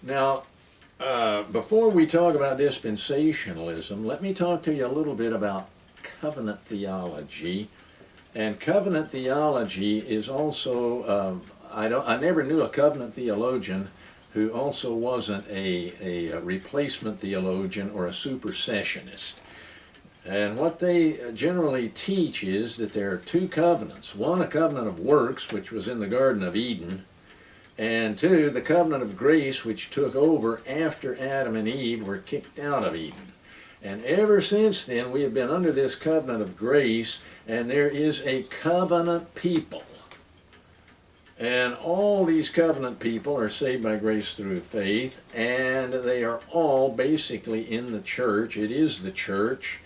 Now, before we talk about dispensationalism, let me talk to you a little bit about covenant theology. And covenant theology is also, I never knew a covenant theologian who also wasn't a replacement theologian or a supersessionist. And what they generally teach is that there are two covenants. One, a covenant of works, which was in the Garden of Eden, and two, the covenant of grace, which took over after Adam and Eve were kicked out of Eden. And ever since then, we have been under this covenant of grace, and there is a covenant people. And all these covenant people are saved by grace through faith, and they are all basically in the church. It is the church.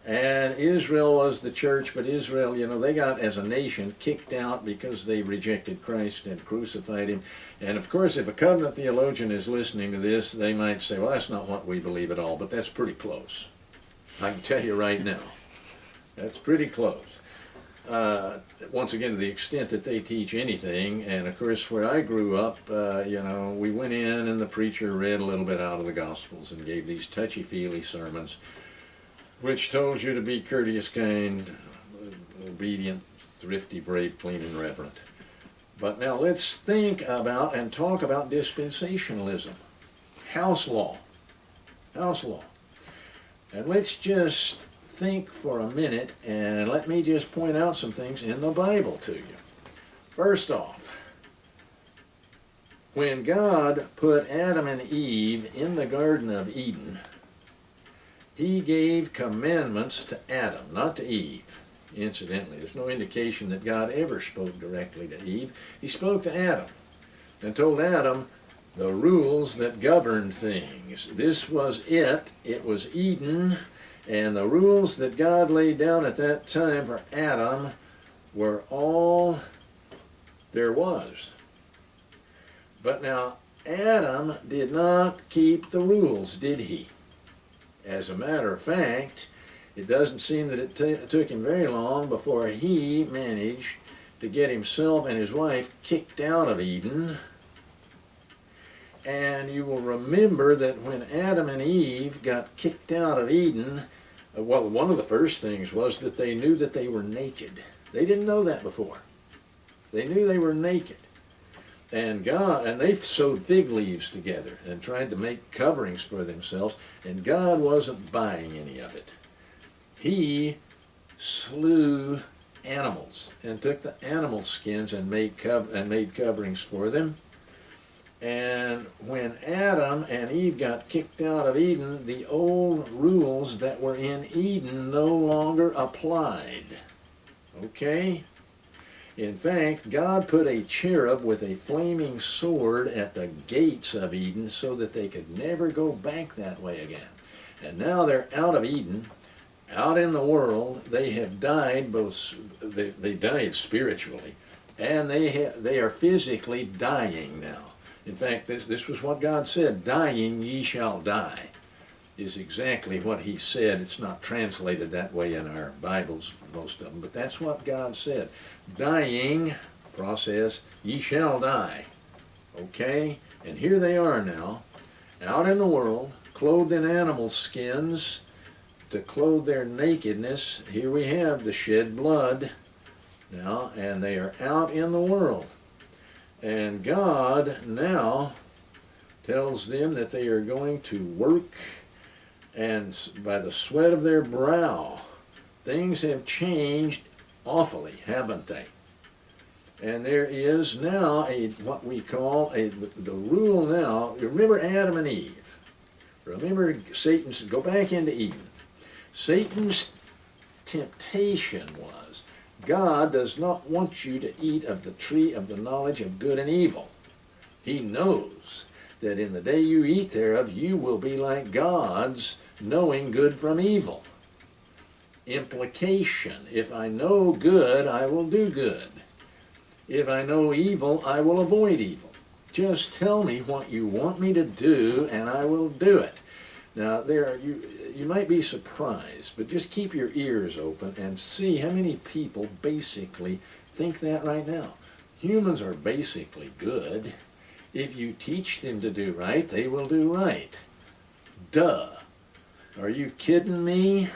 And Israel was the church, but Israel, you know, they got as a nation kicked out because they rejected Christ and crucified him. And of course, if a covenant theologian is listening to this, they might say, well, that's not what we believe at all, but that's pretty close. I can tell you right now, that's pretty close. Once again, to the extent that they teach anything, and of course, where I grew up, you know, we went in and the preacher read a little bit out of the Gospels and gave these touchy-feely sermons, which told you to be courteous, kind, obedient, thrifty, brave, clean, and reverent. But now let's think about and talk about dispensationalism. House law. House law. And let's just think for a minute, and let me just point out some things in the Bible to you. First off, when God put Adam and Eve in the Garden of Eden, he gave commandments to Adam, not to Eve. Incidentally, there's no indication that God ever spoke directly to Eve. He spoke to Adam and told Adam the rules that governed things. This was it. It was Eden, and the rules that God laid down at that time for Adam were all there was. But now, Adam did not keep the rules, did he? As a matter of fact, it doesn't seem that it took him very long before he managed to get himself and his wife kicked out of Eden. And you will remember that when Adam and Eve got kicked out of Eden, well, one of the first things was that they knew that they were naked. They didn't know that before. They knew they were naked. And they sewed fig leaves together and tried to make coverings for themselves, and God wasn't buying any of it. He slew animals and took the animal skins and made coverings for them. And when Adam and Eve got kicked out of Eden, the old rules that were in Eden no longer applied. Okay? In fact, God put a cherub with a flaming sword at the gates of Eden so that they could never go back that way again. And now they're out of Eden, out in the world. They have died, they died spiritually, and they are physically dying now. In fact, this was what God said, dying ye shall die, is exactly what he said. It's not translated that way in our Bibles, most of them, but that's what God said. Dying, process, ye shall die. Okay? And here they are now, out in the world, clothed in animal skins to clothe their nakedness. Here we have the shed blood now, and they are out in the world. And God now tells them that they are going to work, and by the sweat of their brow. Things have changed awfully, haven't they? And there is now what we call the rule now. Remember Adam and Eve. Remember Satan's, go back into Eden. Satan's temptation was, God does not want you to eat of the tree of the knowledge of good and evil. He knows that in the day you eat thereof, you will be like gods, knowing good from evil. Implication, if I know good, I will do good. If I know evil, I will avoid evil. Just tell me what you want me to do, and I will do it. Now, you might be surprised, but just keep your ears open and see how many people basically think that right now. Humans are basically good. If you teach them to do right, they will do right. Duh. Are you kidding me?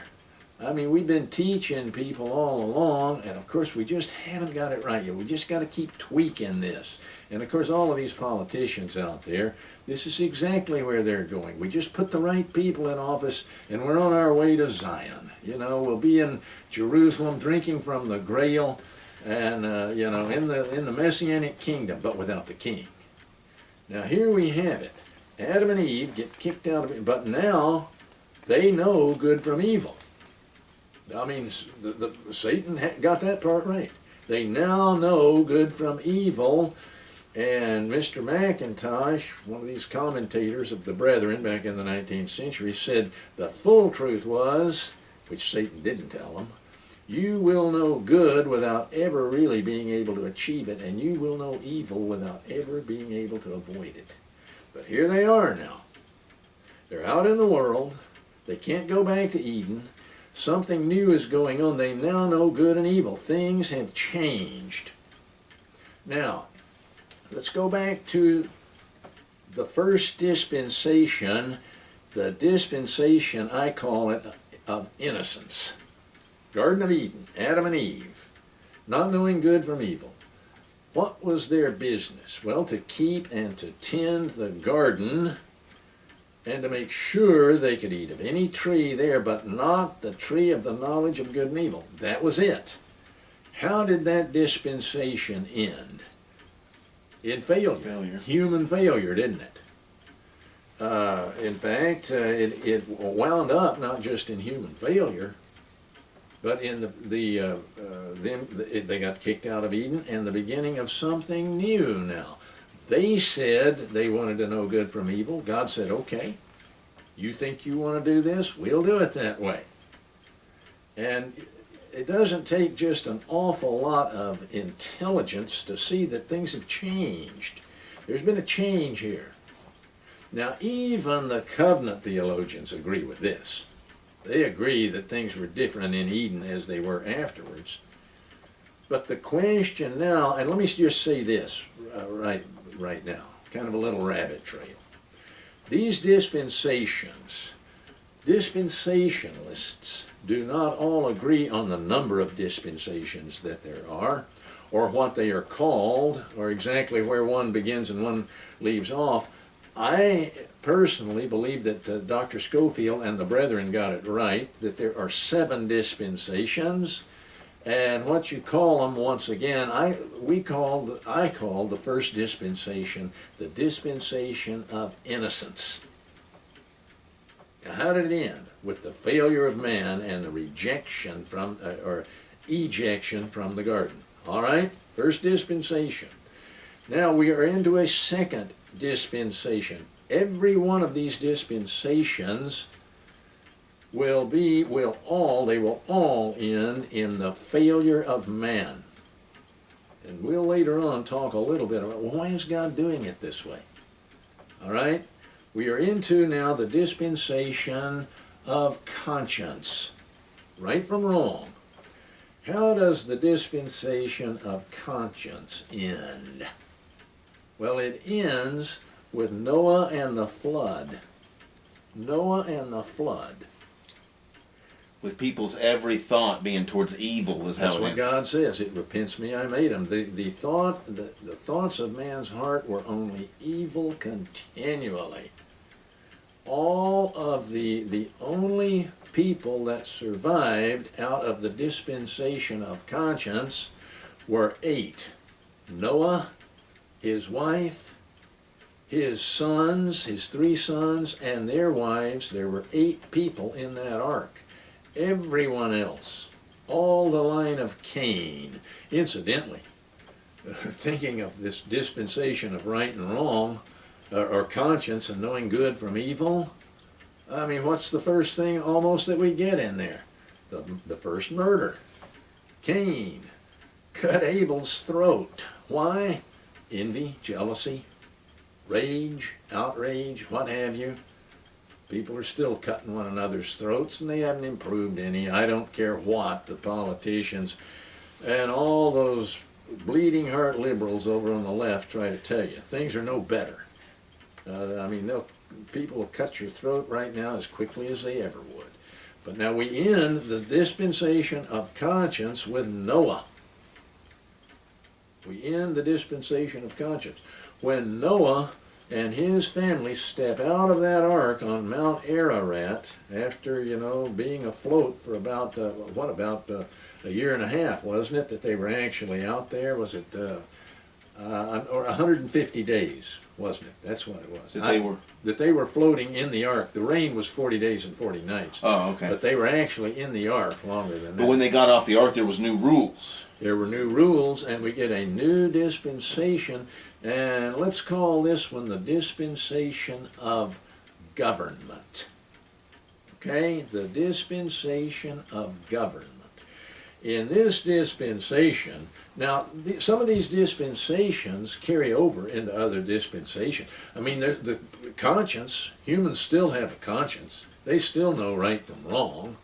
I mean, we've been teaching people all along, and of course we just haven't got it right yet. We just got to keep tweaking this. And of course all of these politicians out there, this is exactly where they're going. We just put the right people in office, and we're on our way to Zion. You know, we'll be in Jerusalem drinking from the Grail, and you know, in the Messianic kingdom, but without the king. Now here we have it. Adam and Eve get kicked out of it, but now they know good from evil. I mean, Satan got that part right. They now know good from evil, and Mr. McIntosh, one of these commentators of the Brethren back in the 19th century, said the full truth was, which Satan didn't tell them, you will know good without ever really being able to achieve it, and you will know evil without ever being able to avoid it. But here they are now. They're out in the world. They can't go back to Eden. Something new is going on. They now know good and evil. Things have changed. Now, let's go back to the first dispensation, the dispensation, I call it, of innocence. Garden of Eden, Adam and Eve, not knowing good from evil. What was their business? Well, to keep and to tend the garden and to make sure they could eat of any tree there, but not the tree of the knowledge of good and evil. That was it. How did that dispensation end? In failure. Human failure, didn't it? In fact, it wound up not just in human failure, but in they got kicked out of Eden and the beginning of something new now. They said they wanted to know good from evil. God said, okay, you think you want to do this? We'll do it that way. And it doesn't take just an awful lot of intelligence to see that things have changed. There's been a change here. Now, even the covenant theologians agree with this. They agree that things were different in Eden as they were afterwards. But the question now, and let me just say this right now, kind of a little rabbit trail. These dispensationalists do not all agree on the number of dispensations that there are, or what they are called, or exactly where one begins and one leaves off. I personally believe that Dr. Schofield and the Brethren got it right, that there are 7 dispensations, and what you call them, once again, I called the first dispensation the dispensation of innocence. Now, how did it end? With the failure of man and the rejection from, or ejection from the garden. All right, first dispensation. Now we are into a second dispensation. Every one of these dispensations will all end in the failure of man. And we'll later on talk a little bit about, well, why is God doing it this way? All right? We are into now the dispensation of conscience. Right from wrong. How does the dispensation of conscience end? Well, it ends with Noah and the flood. Noah and the flood. With people's every thought being towards evil is how it ends. That's what God says. It repents me, I made him. The thoughts of man's heart were only evil continually. All of the only people that survived out of the dispensation of conscience were 8. Noah, his wife, his sons, his 3 sons, and their wives. There were 8 people in that ark. Everyone else, all the line of Cain. Incidentally, thinking of this dispensation of right and wrong, or conscience and knowing good from evil, I mean, what's the first thing almost that we get in there? The first murder. Cain cut Abel's throat. Why? Envy, jealousy, rage, outrage, what have you. People are still cutting one another's throats, and they haven't improved any. I don't care what the politicians and all those bleeding heart liberals over on the left try to tell you, things are no better. I mean, people will cut your throat right now as quickly as they ever would. But now we end the dispensation of conscience with Noah. We end the dispensation of conscience when Noah and his family step out of that ark on Mount Ararat after, being afloat for about, a year and a half, wasn't it, that they were actually out there? Was it, or 150 days, wasn't it? That's what it was. That they were floating in the ark. The rain was 40 days and 40 nights. Oh, okay. But they were actually in the ark longer than that. But when they got off the ark, there was new rules. There were new rules, and we get a new dispensation, and let's call this one the dispensation of government. Okay? The dispensation of government. In this dispensation, now some of these dispensations carry over into other dispensations. I mean, the conscience, humans still have a conscience. They still know right from wrong.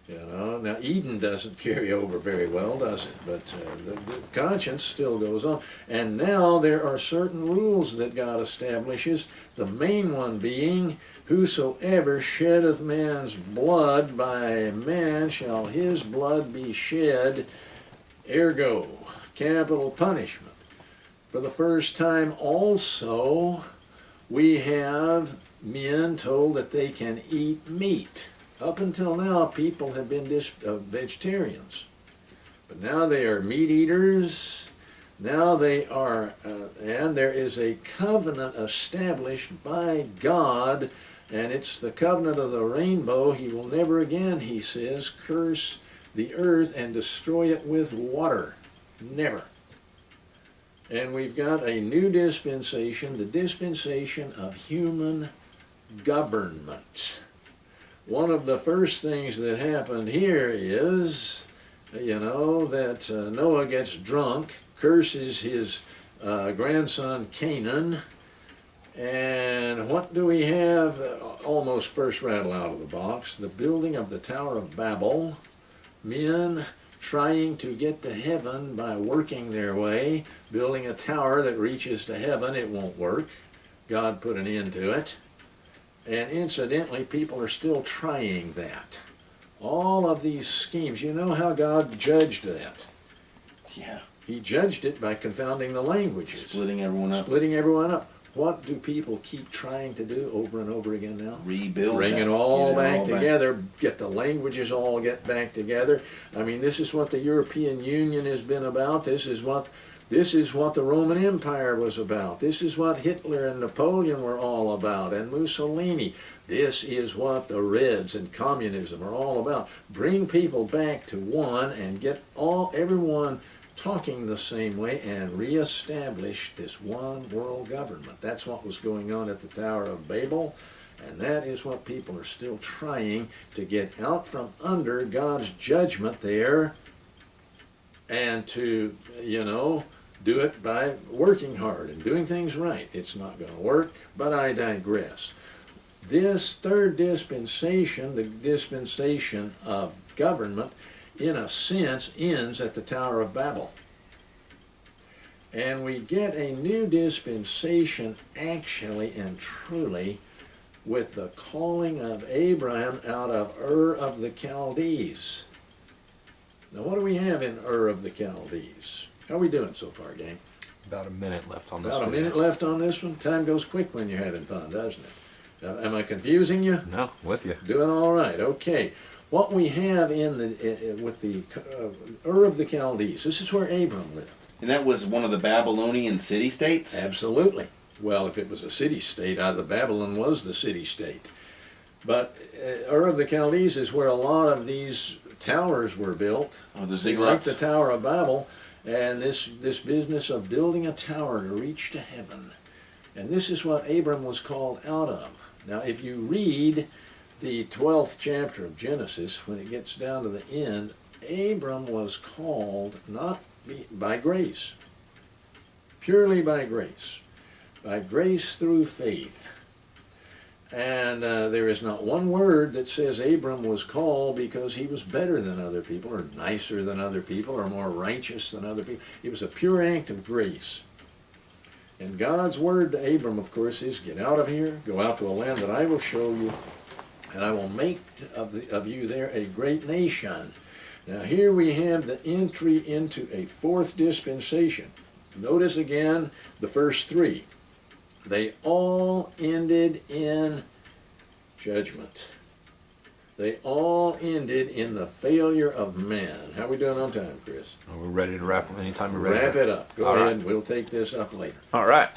Now Eden doesn't carry over very well, does it? But the conscience still goes on. And now there are certain rules that God establishes, the main one being, whosoever sheddeth man's blood, by man shall his blood be shed, ergo, capital punishment. For the first time also, we have men told that they can eat meat. Up until now, people have been vegetarians, but now they are meat eaters. Now they are, and there is a covenant established by God, and it's the covenant of the rainbow. He will never again, he says, curse the earth and destroy it with water. Never. And we've got a new dispensation, the dispensation of human government. One of the first things that happened here is, that Noah gets drunk, curses his grandson Canaan, and what do we have? Almost first rattle out of the box, the building of the Tower of Babel, men trying to get to heaven by working their way, building a tower that reaches to heaven. It won't work. God put an end to it. And incidentally, people are still trying that. All of these schemes, you know how God judged that? Yeah. He judged it by confounding the languages. Splitting everyone up. Splitting everyone up. What do people keep trying to do over and over again now? Rebuild. Bring it all back together. Get the languages all get back together. I mean, this is what the European Union has been about. This is what the Roman Empire was about. This is what Hitler and Napoleon were all about, and Mussolini. This is what the Reds and communism are all about. Bring people back to one and get everyone talking the same way and reestablish this one world government. That's what was going on at the Tower of Babel, and that is what people are still trying to get out from under God's judgment there, and to, do it by working hard and doing things right. It's not going to work, but I digress. This third dispensation, the dispensation of government, in a sense, ends at the Tower of Babel. And we get a new dispensation, actually and truly, with the calling of Abraham out of Ur of the Chaldees. Now, what do we have in Ur of the Chaldees? How are we doing so far, gang? About a minute left on this one. About a minute left on this one? Time goes quick when you're having fun, doesn't it? Am I confusing you? No, with you. Doing all right, okay. What we have with the Ur of the Chaldees, this is where Abram lived. And that was one of the Babylonian city-states? Absolutely. Well, if it was a city-state, the Babylon was the city-state. But Ur of the Chaldees is where a lot of these towers were built. Oh, the ziggurats. Like the Tower of Babel, and this business of building a tower to reach to heaven. And this is what Abram was called out of. Now, if you read the 12th chapter of Genesis, when it gets down to the end, Abram was called not by grace, purely by grace through faith. And there is not one word that says Abram was called because he was better than other people, or nicer than other people, or more righteous than other people. It was a pure act of grace. And God's word to Abram, of course, is get out of here, go out to a land that I will show you, and I will make of you there a great nation. Now here we have the entry into a fourth dispensation. Notice again the first three. They all ended in judgment. They all ended in the failure of man. How are we doing on time, Chris? We're ready to wrap anytime you're ready. Wrap it up. Go All ahead. right. We'll take this up later. All right.